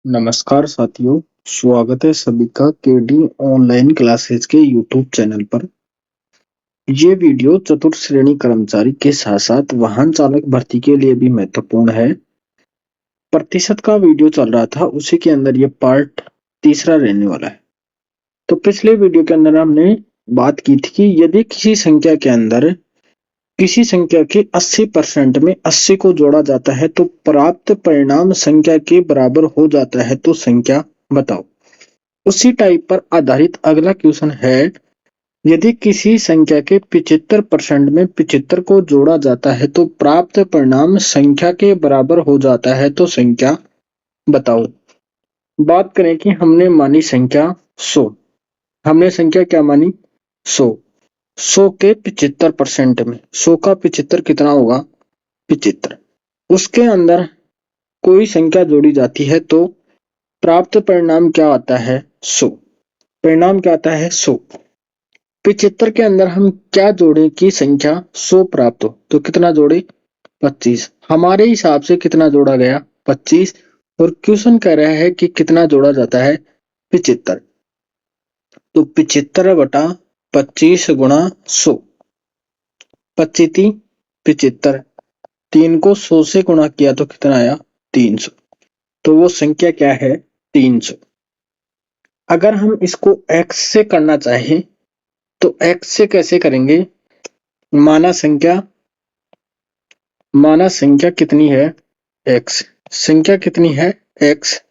नमस्कार साथियों, स्वागत है सभी का केडी ऑनलाइन क्लासेज के यूट्यूब चैनल पर। ये वीडियो चतुर्थ श्रेणी कर्मचारी के साथ साथ वाहन चालक भर्ती के लिए भी महत्वपूर्ण है। प्रतिशत का वीडियो चल रहा था, उसी के अंदर ये पार्ट तीसरा रहने वाला है। तो पिछले वीडियो के अंदर हमने बात की थी कि यदि किसी संख्या के अंदर किसी संख्या के 80% में 80 को जोड़ा जाता है तो प्राप्त परिणाम संख्या के बराबर हो जाता है, तो संख्या बताओ। उसी टाइप पर आधारित अगला क्वेश्चन है, यदि किसी संख्या के 75% में 75 को जोड़ा जाता है तो प्राप्त परिणाम संख्या के बराबर हो जाता है, तो संख्या बताओ। बात करें कि हमने मानी संख्या 100। हमने संख्या क्या मानी? 100। 100 के 75% में 100 का 75 कितना होगा? 75। उसके अंदर कोई संख्या जोड़ी जाती है तो प्राप्त परिणाम क्या आता है? 100। परिणाम क्या आता है? 100। 75 के अंदर हम क्या जोड़े कि संख्या 100 प्राप्त हो, तो कितना जोड़े? 25। हमारे हिसाब से कितना जोड़ा गया? 25। और क्वेश्चन कह रहा है कि कितना जोड़ा जाता है? 75। तो 75 बटा 25 गुणा 100। 25 75। 3 को 100 से गुणा किया तो कितना आया? 300। तो वो संख्या क्या है? 300। अगर हम इसको x से करना चाहें तो x से कैसे करेंगे? माना संख्या कितनी है? x। संख्या कितनी है? x।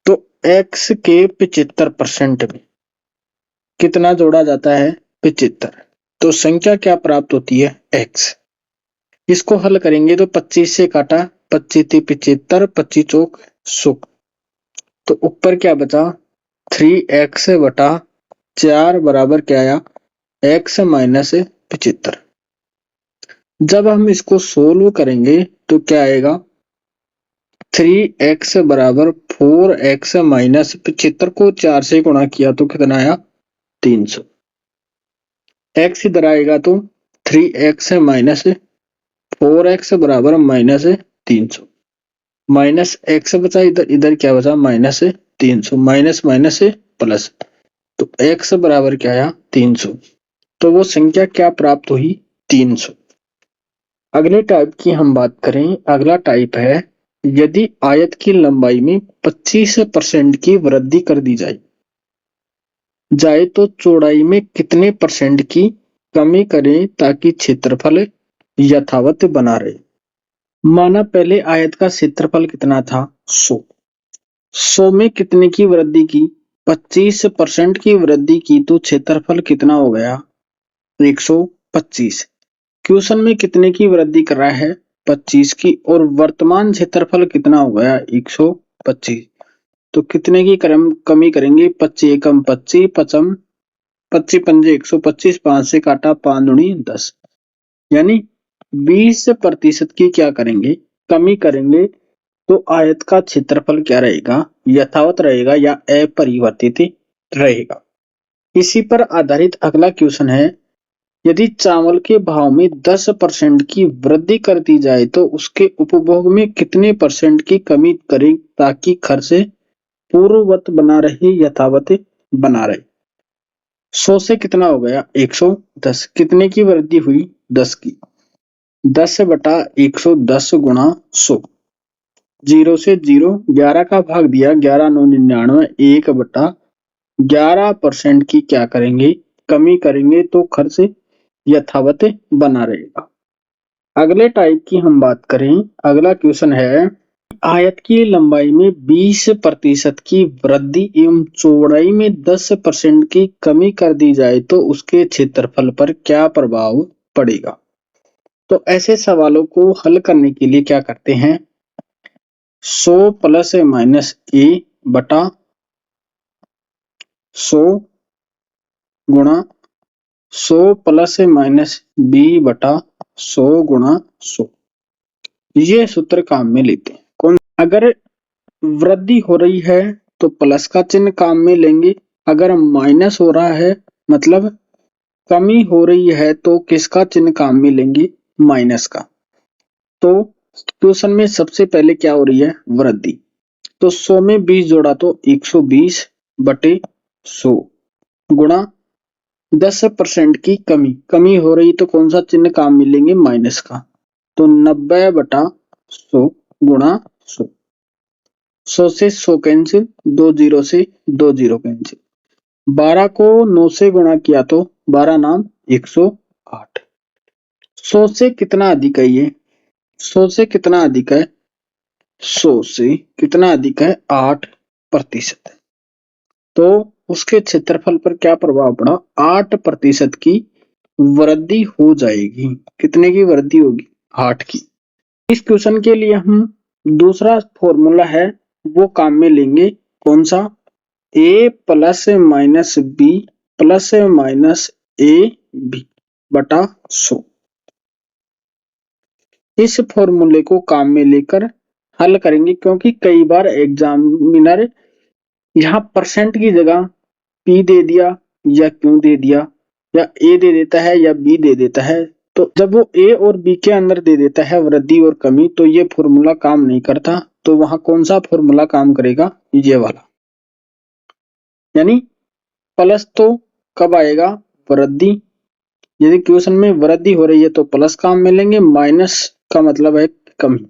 तो x के 75% में कितना जोड़ा जाता है? 75। तो संख्या क्या प्राप्त होती है? x। इसको हल करेंगे तो 25 से काटा, 25 75, 25 चौक 100। तो ऊपर क्या बचा? 3x बटा 4 बराबर क्या आया? x minus 75। जब हम इसको सोल्व करेंगे तो क्या आएगा? 3x बराबर 4x माइनस 75 को 4 से गुणा किया तो कितना आया? 300। x इधर आएगा तो 3x माइनस 4x बराबर माइनस 300। माइनस x बचा, इधर क्या बचा? माइनस 300। माइनस माइनस प्लस, तो x बराबर क्या आया? 300। तो वो संख्या क्या प्राप्त हुई? 300। अगले टाइप की हम बात करें। अगला टाइप है, यदि आयत की लंबाई में 25% की वृद्धि कर दी जाए तो चौड़ाई में कितने परसेंट की कमी करें ताकि क्षेत्रफल यथावत बना रहे। माना पहले आयत का क्षेत्रफल कितना था? 100। 100 में कितने की वृद्धि की? 25% की वृद्धि की, तो क्षेत्रफल कितना हो गया? 125। क्वेश्चन में कितने की वृद्धि कर रहा है? 25 की। और वर्तमान क्षेत्रफल कितना हो गया? 125। तो कितने की कमी करेंगे? 25 एकम 25, 25 पंजे 125, 5 से काटा, 5 दूनी 10। यानी 20% की क्या करेंगे? कमी करेंगे। तो आयत का क्षेत्रफल क्या रहेगा? यथावत रहेगा या अपरिवर्तित रहेगा। इसी पर आधारित अगला क्वेश्चन है, यदि चावल के भाव में 10% की वृद्धि कर दी जाए तो उसके उपभोग में कितने परसेंट की कमी करें ताकि खर्च पूर्ववत बना रहे, यथावत बना रहे। 100 से कितना हो गया? 110। कितने की वृद्धि हुई? 10 की। 10 बटा 110 गुणा 100। 0 से 0, 11 का भाग दिया, 11 9 99, 1 बटा 11% की क्या करेंगे? कमी करेंगे, तो खर्च यथावत बना रहेगा। अगले टाइप की हम बात करें। अगला क्वेश्चन है, आयत की लंबाई में 20% की वृद्धि एवं चौड़ाई में 10% की कमी कर दी जाए तो उसके क्षेत्रफल पर क्या प्रभाव पड़ेगा। तो ऐसे सवालों को हल करने के लिए क्या करते हैं? 100 प्लस माइनस ए बटा 100 गुणा 100 प्लस माइनस बी बटा 100 गुणा 100। ये सूत्र काम में लेते हैं। कौन? अगर वृद्धि हो रही है तो प्लस का चिन्ह काम में लेंगे। अगर माइनस हो रहा है मतलब कमी हो रही है तो किसका चिन्ह काम में लेंगे? माइनस का। तो क्वेश्चन में सबसे पहले क्या हो रही है? वृद्धि। तो 100 में 20 जोड़ा तो 120 बटे 100 गुणा 10% की कमी हो रही तो कौन सा चिन्ह काम मिलेंगे, माइनस का। तो 90 बटा 100 गुणा 100, 100 से 100 कैंसिल, 2 जीरो से 2 जीरो कैंसिल, 12 को 9 से गुणा किया तो 12 नाम 108। 100 से कितना अधिक है ये, 100 से कितना अधिक है, 100 से कितना अधिक है, 8%। तो उसके क्षेत्रफल पर क्या प्रभाव पड़ा, 8% की वृद्धि हो जाएगी। कितने की वृद्धि होगी, 8 की। इस क्वेश्चन के लिए हम दूसरा फॉर्मूला है वो काम में लेंगे, कौन सा, a plus minus b plus minus a b बटा 100। इस फॉर्मूले को काम में लेकर हल करेंगे, क्योंकि कई बार एग्जामिनर यहाँ परसेंट की जगह p दे दिया या q दे दिया या a दे देता है या b दे देता है। तो जब वो a और b के अंदर दे देता है वृद्धि और कमी, तो ये फॉर्मूला काम नहीं करता। तो वहां कौन सा फॉर्मूला काम करेगा, ये वाला। यानी प्लस तो कब आएगा, वृद्धि। यदि क्वेश्चन में वृद्धि हो रही है तो प्लस काम मिलेंगे, माइनस का मतलब है कमी।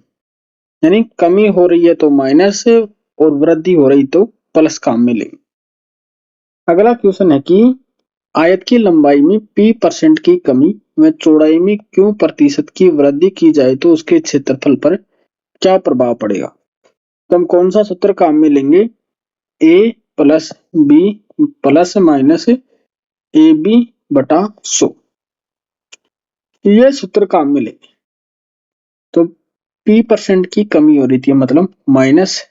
यानी कमी हो रही है तो माइनस और वृद्धि हो रही तो प्लस काम मिलेंगे। अगला क्वेश्चन है कि आयत की लंबाई में p% की कमी व चौड़ाई में q% की वृद्धि की जाए तो उसके क्षेत्रफल पर क्या प्रभाव पड़ेगा। तो हम कौन सा सूत्र काम में लेंगे, a plus b plus minus a b बटा 100, ये सूत्र काम में लेंगे। तो p% की कमी हो रही थी, मतलब माइनस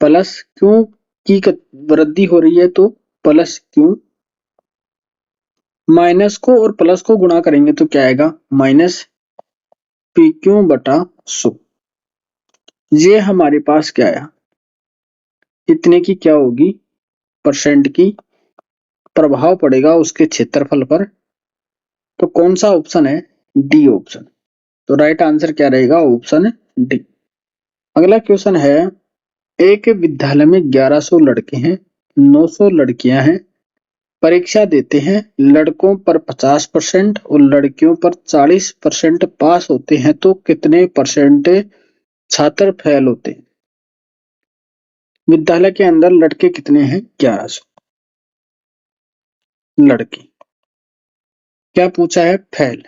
प्लस क्यों की वृद्धि हो रही है तो प्लस क्यों, माइनस को और प्लस को गुणा करेंगे तो क्या आएगा, माइनस पी क्यू बटा 100। ये हमारे पास क्या आया, इतने की क्या होगी, परसेंट की प्रभाव पड़ेगा उसके क्षेत्रफल पर। तो कौन सा ऑप्शन है, डी ऑप्शन। तो राइट आंसर क्या रहेगा, ऑप्शन डी। अगला क्वेश्चन है, एक विद्यालय में 1100 लड़के हैं, 900 लड़कियां हैं, परीक्षा देते हैं, लड़कों पर 50% और लड़कियों पर 40% पास होते हैं, तो कितने परसेंट छात्र फेल होते हैं। विद्यालय के अंदर लड़के कितने हैं, 1100 लड़के। क्या पूछा है, फेल।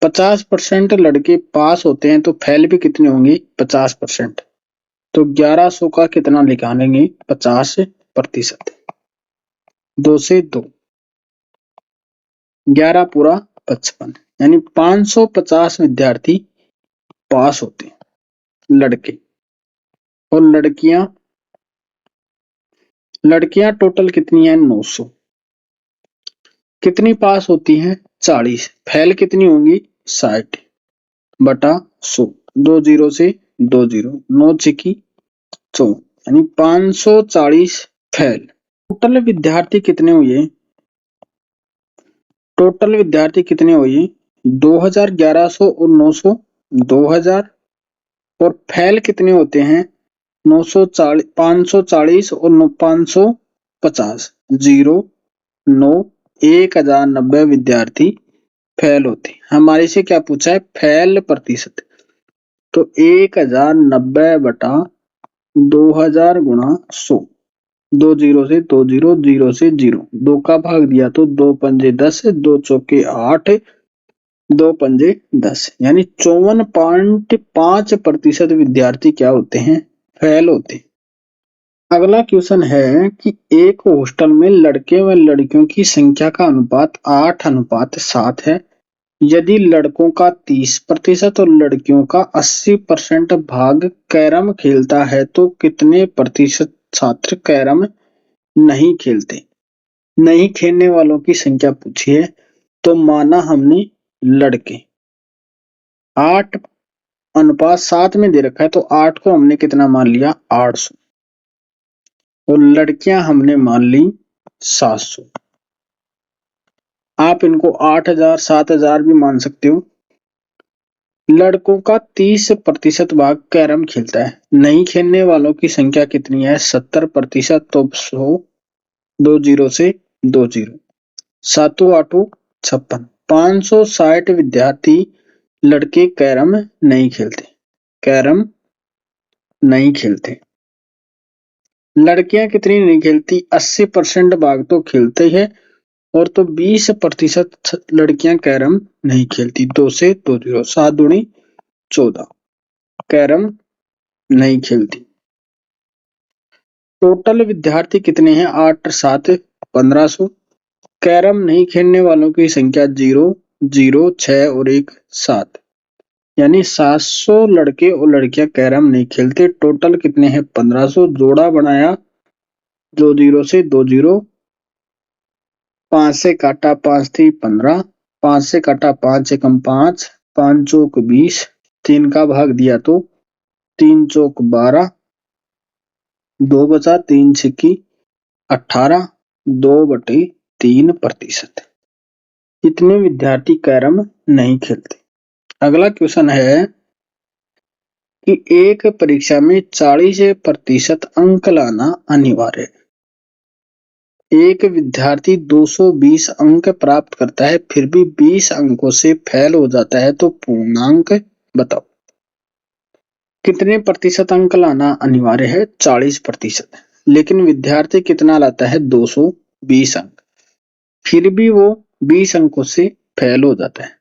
50% लड़के पास होते हैं तो फेल भी कितने होंगे, 50%। तो 1100 का कितना निकालेंगे, 50%। 2 से 2, 11 पूरा 55, यानी 550 विद्यार्थी पास होते हैं लड़के। और लड़कियां टोटल कितनी है, 900। कितनी पास होती हैं, 40। फेल कितनी होंगी, 60 बटा 100, 2 जीरो से 2 जीरो, 9 चिकी 100, यानी 540 फेल। टोटल विद्यार्थी कितने हुए, टोटल विद्यार्थी कितने हुए, 2100 और 900 2000। और फेल कितने होते हैं, 940 540 और 550, 0 9 1090 विद्यार्थी फेल होते हैं। हमारे से क्या पूछा है, फेल प्रतिशत। तो 1090 बटा 2000 गुणा 100, 2 जीरो से 2 जीरो, 0 से 0, 2 का भाग दिया तो 2 पंजे 10, 2 चौके 8, 2 पंजे 10, यानी 54.5% विद्यार्थी क्या होते हैं, फेल होते हैं। अगला क्वेश्चन है कि एक हॉस्टल में लड़के व लड़कियों की संख्या का अनुपात 8:7 है। यदि लड़कों का 30% और लड़कियों का 80% भाग कैरम खेलता है तो कितने प्रतिशत छात्र कैरम नहीं खेलते। नहीं खेलने वालों की संख्या पूछी है। तो माना हमने लड़के 8:7 में दे रखा है, तो 8 को हमने कितना मान लिया, 800, और लड़कियां हमने मान ली 700। आप इनको 8000 7000 भी मान सकते हो। लड़कों का 30% भाग कैरम खेलता है, नहीं खेलने वालों की संख्या कितनी है? 70%। तो 100 2 जीरो से 2 जीरो, 7 8 56, 560 विद्यार्थी लड़के कैरम नहीं खेलते, कैरम नहीं खेलते। लड़कियां कितनी नहीं खेलती? 80% भाग तो खेलते हैं, और तो 20% लड़कियां कैरम नहीं खेलती। 2 से 2 जीरो, 7 दूनी 14, कैरम नहीं खेलती। टोटल विद्यार्थी कितने हैं? 8 7 1500। कैरम नहीं खेलने वालों की संख्या 0 0 6 और 1 7, यानी 700 लड़के और लड़कियां कैरम नहीं खेलते। टोटल कितने हैं? 1500। जोड़ा बनाया 2 जीरो से 2 जीरो, 5 से काटा 5 थी 15, 5 से काटा 5 एकम 5, 5 चौक 20, 3 का भाग दिया तो 3 चौक 12, 2 बचा, 3 छिक्की 18, 2/3%। इतने विद्यार्थी कैरम नहीं खेलते। अगला क्वेश्चन है कि एक परीक्षा में 40% अंक लाना अनिवार्य है। एक विद्यार्थी 220 अंक प्राप्त करता है, फिर भी 20 अंकों से फेल हो जाता है, तो पूर्णांक बताओ। कितने प्रतिशत अंक लाना अनिवार्य है? 40%। लेकिन विद्यार्थी कितना लाता है? 220 अंक, फिर भी वो 20 अंकों से फेल हो जाता है।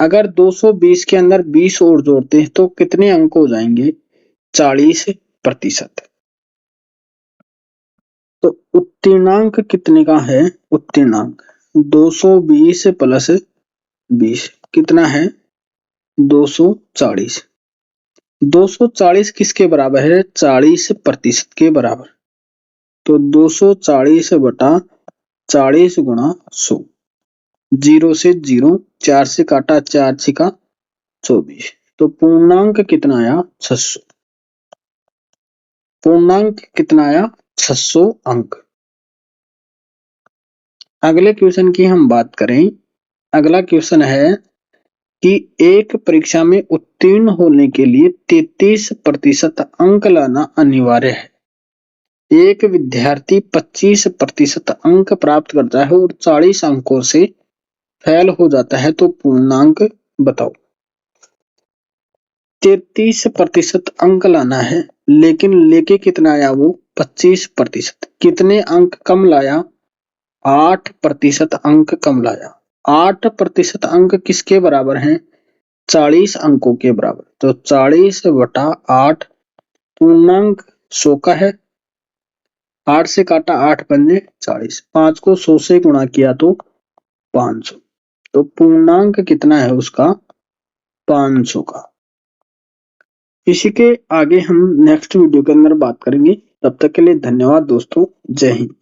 अगर 220 के अंदर 20 और जोड़ते हैं तो कितने अंक हो जाएंगे? 40%। तो उत्तीर्णांक कितने का है? उत्तीर्णांक 220 प्लस 20 कितना है? 240। 240 किसके बराबर है? 40% के बराबर। तो 240 बटा 40 गुणा 100, 0 से 0, 4 से काटा 4 छिका 24, तो पूर्णांक कितना आया? 600। पूर्णांक कितना आया? 600 अंक। अगले क्वेश्चन की हम बात करें। अगला क्वेश्चन है कि एक परीक्षा में उत्तीर्ण होने के लिए 33% अंक लाना अनिवार्य है। एक विद्यार्थी 25% अंक प्राप्त करता है और 40 अंकों से फेल हो जाता है, तो पूर्णांक बताओ। 33% अंक लाना है, लेकिन लेके कितना आया? वो 25%। कितने अंक कम लाया? 8% अंक कम लाया। 8% अंक किसके बराबर हैं? 40 अंकों के बराबर। तो 40 बटा 8, पूर्णांक 100 का है। 8 से काटा 8 पंजे 40, 5 को 100 से गुणा किया तो 500, तो पूर्णांक कितना है उसका? 500 का। इसी के आगे हम नेक्स्ट वीडियो के अंदर बात करेंगे। तब तक के लिए धन्यवाद दोस्तों। जय हिंद।